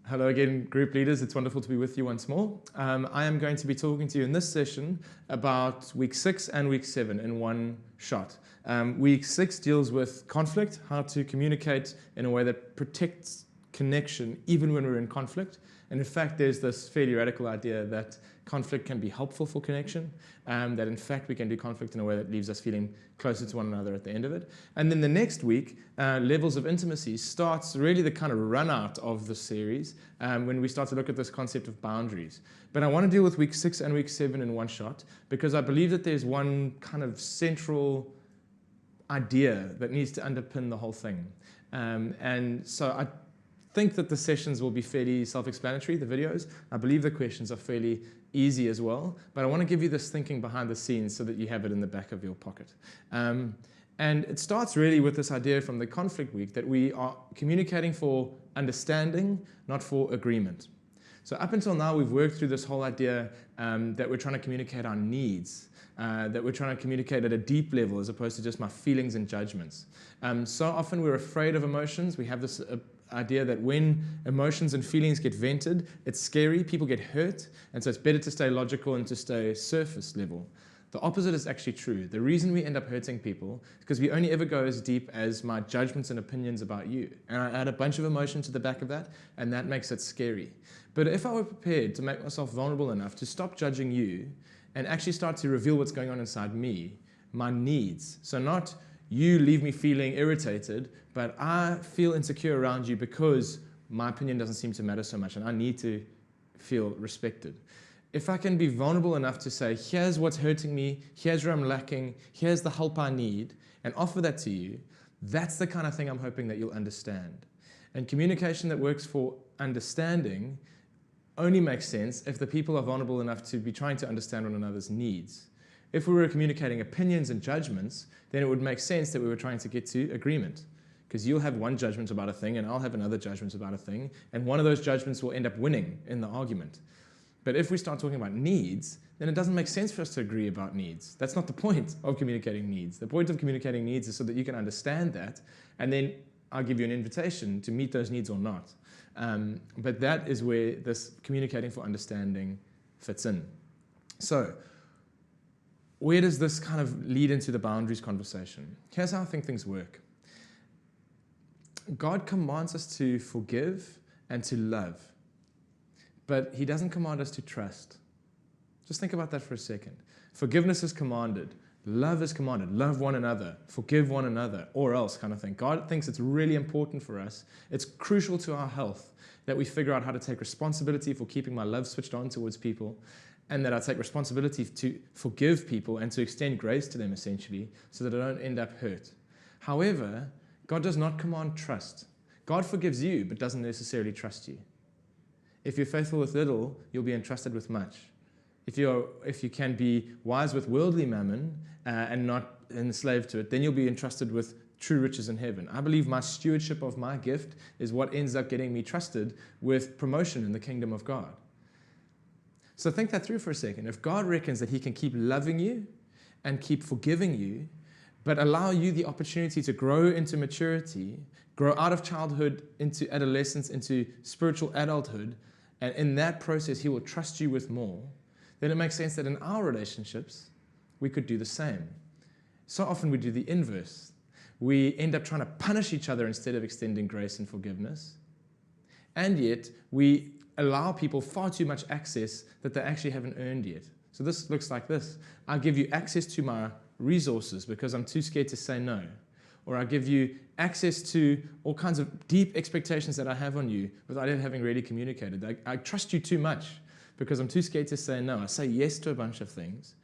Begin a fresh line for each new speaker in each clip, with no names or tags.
Hello again, group leaders. It's wonderful to be with you once more. I am going to be talking to you in this session about week 6 and week 7 in one shot. Week 6 deals with conflict, how to communicate in a way that protects connection even when we're in conflict. And in fact, there's this fairly radical idea that conflict can be helpful for connection, that in fact we can do conflict in a way that leaves us feeling closer to one another at the end of it. And then the next week, Levels of Intimacy starts really the kind of run out of the series when we start to look at this concept of boundaries. But I want to deal with week 6 and week 7 in one shot because I believe that there's one kind of central idea that needs to underpin the whole thing. And so I think that the sessions will be fairly self-explanatory, the videos. I believe the questions are fairly easy as well, but I want to give you this thinking behind the scenes so that you have it in the back of your pocket. And it starts really with this idea from the conflict week that we are communicating for understanding, not for agreement. So up until now, we've worked through this whole idea that we're trying to communicate our needs, that we're trying to communicate at a deep level as opposed to just my feelings and judgments. So often we're afraid of emotions. We have this idea that when emotions and feelings get vented, it's scary, people get hurt, and so it's better to stay logical and to stay surface level. The opposite is actually true. The reason we end up hurting people is because we only ever go as deep as my judgments and opinions about you. And I add a bunch of emotion to the back of that, and that makes it scary. But if I were prepared to make myself vulnerable enough to stop judging you and actually start to reveal what's going on inside me, my needs, so not you leave me feeling irritated, but I feel insecure around you because my opinion doesn't seem to matter so much and I need to feel respected. If I can be vulnerable enough to say, here's what's hurting me, here's where I'm lacking, here's the help I need, and offer that to you, that's the kind of thing I'm hoping that you'll understand. And communication that works for understanding only makes sense if the people are vulnerable enough to be trying to understand one another's needs. If we were communicating opinions and judgments, then it would make sense that we were trying to get to agreement. Because you'll have one judgment about a thing and I'll have another judgment about a thing, and one of those judgments will end up winning in the argument. But if we start talking about needs, then it doesn't make sense for us to agree about needs. That's not the point of communicating needs. The point of communicating needs is so that you can understand that, and then I'll give you an invitation to meet those needs or not. But that is where this communicating for understanding fits in. So, where does this kind of lead into the boundaries conversation? Here's how I think things work. God commands us to forgive and to love, but he doesn't command us to trust. Just think about that for a second. Forgiveness is commanded. Love is commanded. Love one another. Forgive one another, or else kind of thing. God thinks it's really important for us. It's crucial to our health that we figure out how to take responsibility for keeping my love switched on towards people, and that I take responsibility to forgive people and to extend grace to them, essentially, so that I don't end up hurt. However, God does not command trust. God forgives you, but doesn't necessarily trust you. If you're faithful with little, you'll be entrusted with much. If you can be wise with worldly mammon and not enslaved to it, then you'll be entrusted with true riches in heaven. I believe my stewardship of my gift is what ends up getting me trusted with promotion in the kingdom of God. So think that through for a second. If God reckons that he can keep loving you and keep forgiving you, but allow you the opportunity to grow into maturity, grow out of childhood into adolescence, into spiritual adulthood, and in that process he will trust you with more, then it makes sense that in our relationships, we could do the same. So often we do the inverse. We end up trying to punish each other instead of extending grace and forgiveness. And yet, we allow people far too much access that they actually haven't earned yet. So this looks like this. I give you access to my resources because I'm too scared to say no. Or I give you access to all kinds of deep expectations that I have on you without ever having really communicated. I trust you too much because I'm too scared to say no. I say yes to a bunch of things.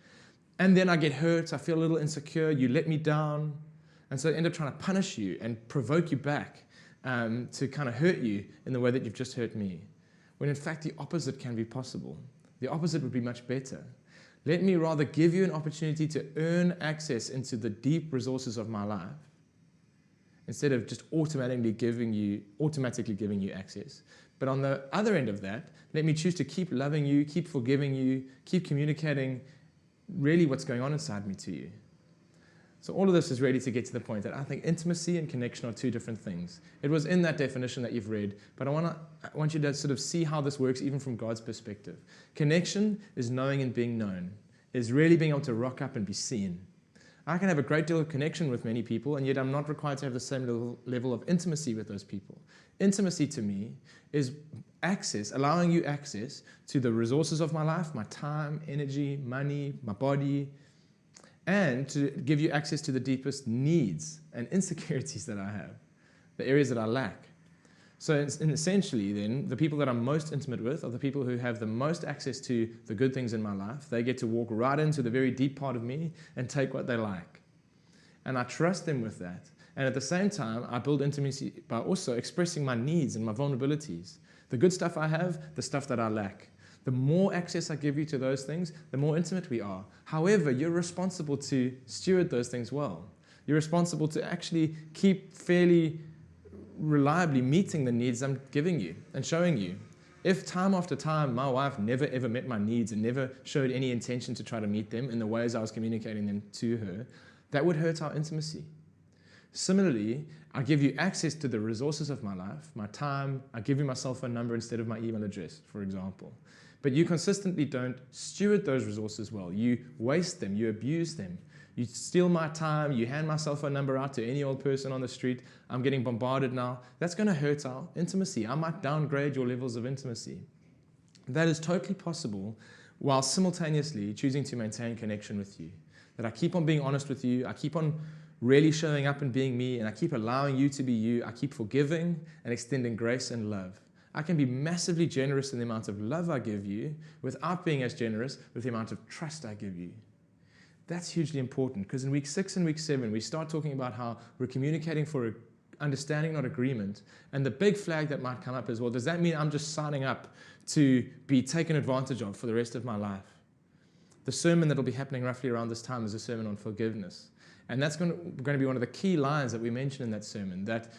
And then I get hurt. I feel a little insecure. You let me down. And so I end up trying to punish you and provoke you back to kind of hurt you in the way that you've just hurt me. When in fact the opposite can be possible. The opposite would be much better. Let me rather give you an opportunity to earn access into the deep resources of my life instead of just automatically giving you access. But on the other end of that, let me choose to keep loving you, keep forgiving you, keep communicating really what's going on inside me to you. So all of this is really to get to the point that I think intimacy and connection are two different things. It was in that definition that you've read, but I want you to sort of see how this works even from God's perspective. Connection is knowing and being known, is really being able to rock up and be seen. I can have a great deal of connection with many people, and yet I'm not required to have the same level of intimacy with those people. Intimacy to me is access, allowing you access to the resources of my life, my time, energy, money, my body, and to give you access to the deepest needs and insecurities that I have, the areas that I lack. So essentially then, the people that I'm most intimate with are the people who have the most access to the good things in my life. They get to walk right into the very deep part of me and take what they like. And I trust them with that. And at the same time, I build intimacy by also expressing my needs and my vulnerabilities. The good stuff I have, the stuff that I lack. The more access I give you to those things, the more intimate we are. However, you're responsible to steward those things well. You're responsible to actually keep fairly reliably meeting the needs I'm giving you and showing you. If time after time my wife never ever met my needs and never showed any intention to try to meet them in the ways I was communicating them to her, that would hurt our intimacy. Similarly, I give you access to the resources of my life, my time. I give you my cell phone number instead of my email address, for example. But you consistently don't steward those resources well. You waste them, you abuse them. You steal my time, you hand my cell phone number out to any old person on the street. I'm getting bombarded now. That's going to hurt our intimacy. I might downgrade your levels of intimacy. That is totally possible while simultaneously choosing to maintain connection with you. That I keep on being honest with you, I keep on really showing up and being me, and I keep allowing you to be you. I keep forgiving and extending grace and love. I can be massively generous in the amount of love I give you without being as generous with the amount of trust I give you. That's hugely important, because in week 6 and week 7, we start talking about how we're communicating for understanding, not agreement. And the big flag that might come up is, well, does that mean I'm just signing up to be taken advantage of for the rest of my life? The sermon that will be happening roughly around this time is a sermon on forgiveness. And that's going to be one of the key lines that we mention in that sermon, that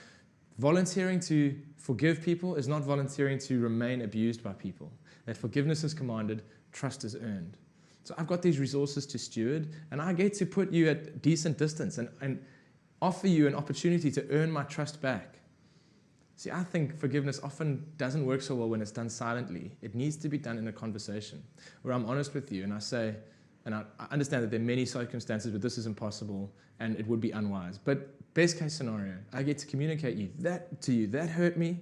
volunteering to forgive people is not volunteering to remain abused by people. That forgiveness is commanded, trust is earned. So I've got these resources to steward, and I get to put you at decent distance and offer you an opportunity to earn my trust back. See, I think forgiveness often doesn't work so well when it's done silently. It needs to be done in a conversation where I'm honest with you and I say, and I understand that there are many circumstances where this is impossible and it would be unwise. But best case scenario, I get to communicate to you, that hurt me.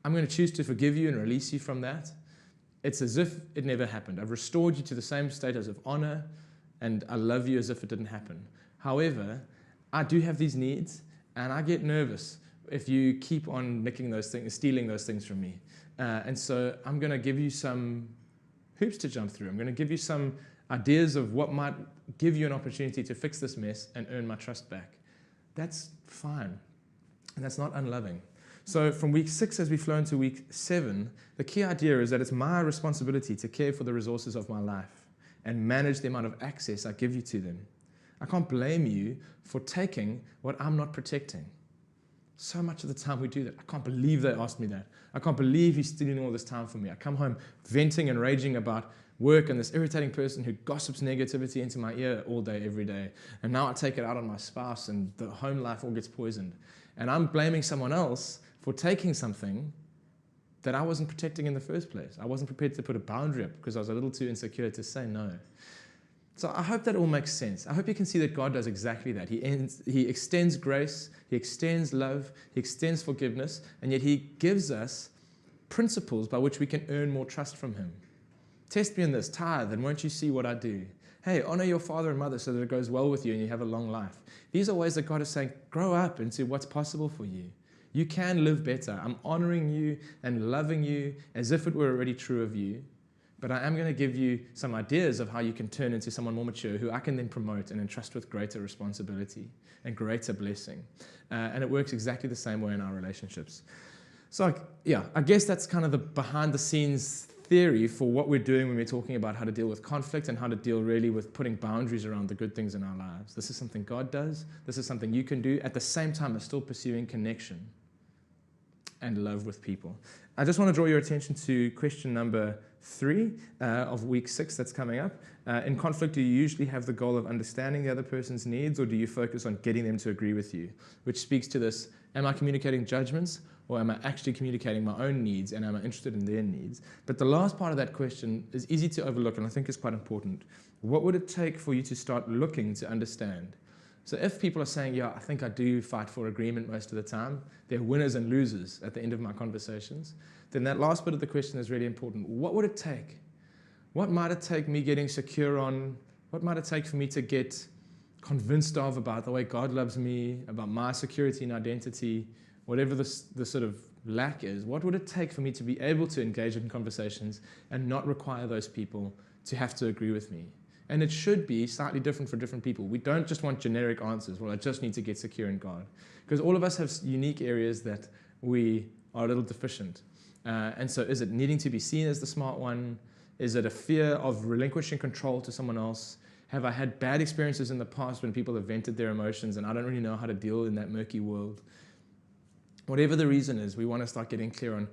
I'm going to choose to forgive you and release you from that. It's as if it never happened. I've restored you to the same status of honor, and I love you as if it didn't happen. However, I do have these needs, and I get nervous if you keep on nicking those things, stealing those things from me. And so I'm going to give you some hoops to jump through. I'm going to give you some ideas of what might give you an opportunity to fix this mess and earn my trust back. That's fine, and that's not unloving. So from week 6, as we flow into week 7, the key idea is that it's my responsibility to care for the resources of my life and manage the amount of access I give you to them. I can't blame you for taking what I'm not protecting. So much of the time we do that. I can't believe they asked me that. I can't believe he's stealing all this time from me. I come home venting and raging about work and this irritating person who gossips negativity into my ear all day, every day. And now I take it out on my spouse and the home life all gets poisoned. And I'm blaming someone else for taking something that I wasn't protecting in the first place. I wasn't prepared to put a boundary up because I was a little too insecure to say no. So I hope that all makes sense. I hope you can see that God does exactly that. He extends grace, He extends love, He extends forgiveness, and yet He gives us principles by which we can earn more trust from Him. Test me in this, tithe, and won't you see what I do? Hey, honor your father and mother so that it goes well with you and you have a long life. These are ways that God is saying, grow up into what's possible for you. You can live better. I'm honoring you and loving you as if it were already true of you. But I am going to give you some ideas of how you can turn into someone more mature who I can then promote and entrust with greater responsibility and greater blessing. And it works exactly the same way in our relationships. So, yeah, I guess that's kind of the behind-the-scenes theory for what we're doing when we're talking about how to deal with conflict and how to deal really with putting boundaries around the good things in our lives. This is something God does. This is something you can do at the same time as still pursuing connection. and love with people. I just want to draw your attention to question number 3 of week 6 that's coming up. In conflict, do you usually have the goal of understanding the other person's needs, or do you focus on getting them to agree with you? Which speaks to this, am I communicating judgments, or am I actually communicating my own needs, and am I interested in their needs? But the last part of that question is easy to overlook, and I think is quite important. What would it take for you to start looking to understand? So if people are saying, yeah, I think I do fight for agreement most of the time, they're winners and losers at the end of my conversations, then that last bit of the question is really important. What would it take? What might it take me getting secure on? What might it take for me to get convinced of about the way God loves me, about my security and identity, whatever the sort of lack is? What would it take for me to be able to engage in conversations and not require those people to have to agree with me? And it should be slightly different for different people. We don't just want generic answers. Well, I just need to get secure in God. Because all of us have unique areas that we are a little deficient. And so is it needing to be seen as the smart one? Is it a fear of relinquishing control to someone else? Have I had bad experiences in the past when people have vented their emotions and I don't really know how to deal in that murky world? Whatever the reason is, we want to start getting clear on,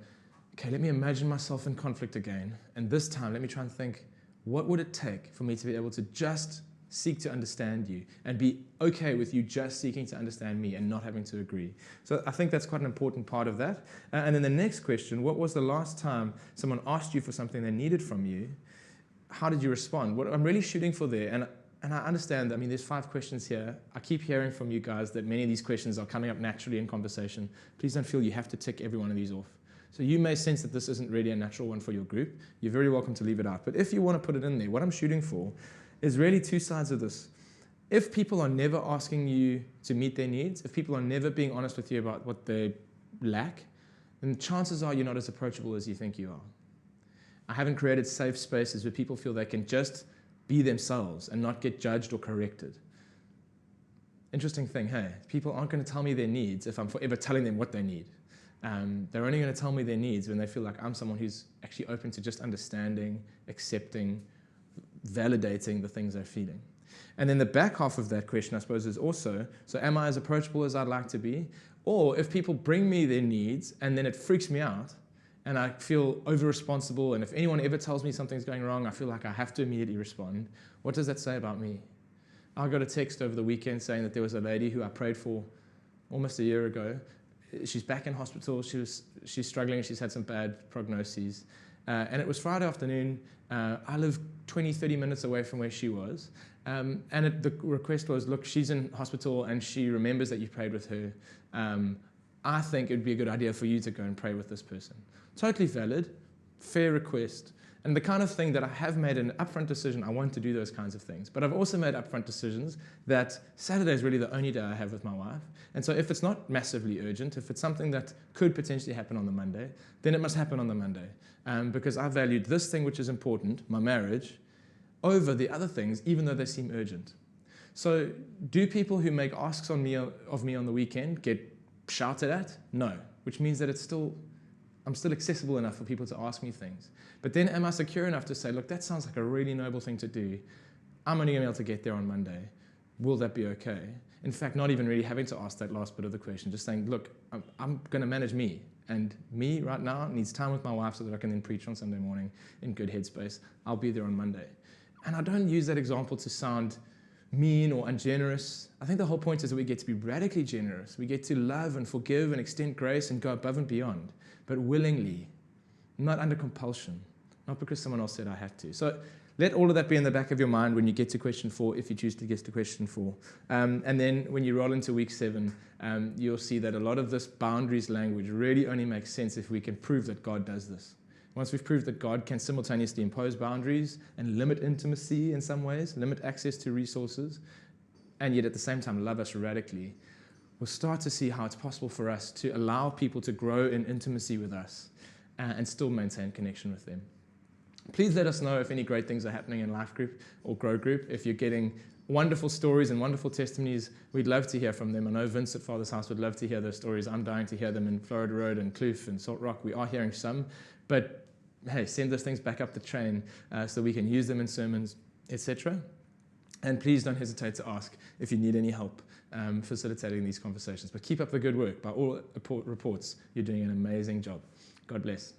okay, let me imagine myself in conflict again. And this time, let me try and think, what would it take for me to be able to just seek to understand you and be okay with you just seeking to understand me and not having to agree? So I think that's quite an important part of that. And then the next question, what was the last time someone asked you for something they needed from you? How did you respond? What I'm really shooting for there, and I understand, I mean, there's 5 questions here. I keep hearing from you guys that many of these questions are coming up naturally in conversation. Please don't feel you have to tick every one of these off. So you may sense that this isn't really a natural one for your group. You're very welcome to leave it out. But if you want to put it in there, what I'm shooting for is really 2 sides of this. If people are never asking you to meet their needs, if people are never being honest with you about what they lack, then chances are you're not as approachable as you think you are. I haven't created safe spaces where people feel they can just be themselves and not get judged or corrected. Interesting thing, hey? People aren't going to tell me their needs if I'm forever telling them what they need. They're only going to tell me their needs when they feel like I'm someone who's actually open to just understanding, accepting, validating the things they're feeling. And then the back half of that question, I suppose, is also, so am I as approachable as I'd like to be? Or if people bring me their needs and then it freaks me out and I feel over-responsible, and if anyone ever tells me something's going wrong, I feel like I have to immediately respond, what does that say about me? I got a text over the weekend saying that there was a lady who I prayed for almost a year ago. She's back in hospital. She's struggling. She's had some bad prognoses. And it was Friday afternoon. I live 20, 30 minutes away from where she was. And the request was, look, she's in hospital and she remembers that you prayed with her. I think it would be a good idea for you to go and pray with this person. Totally valid, fair request. And the kind of thing that I have made an upfront decision, I want to do those kinds of things. But I've also made upfront decisions that Saturday is really the only day I have with my wife. And so if it's not massively urgent, if it's something that could potentially happen on the Monday, then it must happen on the Monday. Because I valued this thing which is important, my marriage, over the other things, even though they seem urgent. So do people who make asks of me on the weekend get shouted at? No, which means that I'm still accessible enough for people to ask me things. But then am I secure enough to say, look, that sounds like a really noble thing to do. I'm only going to be able to get there on Monday. Will that be okay? In fact, not even really having to ask that last bit of the question, just saying, look, I'm going to manage me. And me right now needs time with my wife so that I can then preach on Sunday morning in good headspace. I'll be there on Monday. And I don't use that example to sound mean or ungenerous. I think the whole point is that we get to be radically generous. We get to love and forgive and extend grace and go above and beyond, but willingly, not under compulsion, not because someone else said I have to. So let all of that be in the back of your mind when you get to question 4, if you choose to get to question 4. And then when you roll into week 7, you'll see that a lot of this boundaries language really only makes sense if we can prove that God does this. Once we've proved that God can simultaneously impose boundaries and limit intimacy in some ways, limit access to resources, and yet at the same time love us radically, we'll start to see how it's possible for us to allow people to grow in intimacy with us and still maintain connection with them. Please let us know if any great things are happening in Life Group or Grow Group. If you're getting wonderful stories and wonderful testimonies, we'd love to hear from them. I know Vince at Father's House would love to hear those stories. I'm dying to hear them in Florida Road and Kloof and Salt Rock. We are hearing some, but hey, send those things back up the train so we can use them in sermons, etc. And please don't hesitate to ask if you need any help facilitating these conversations. But keep up the good work. By all reports, you're doing an amazing job. God bless.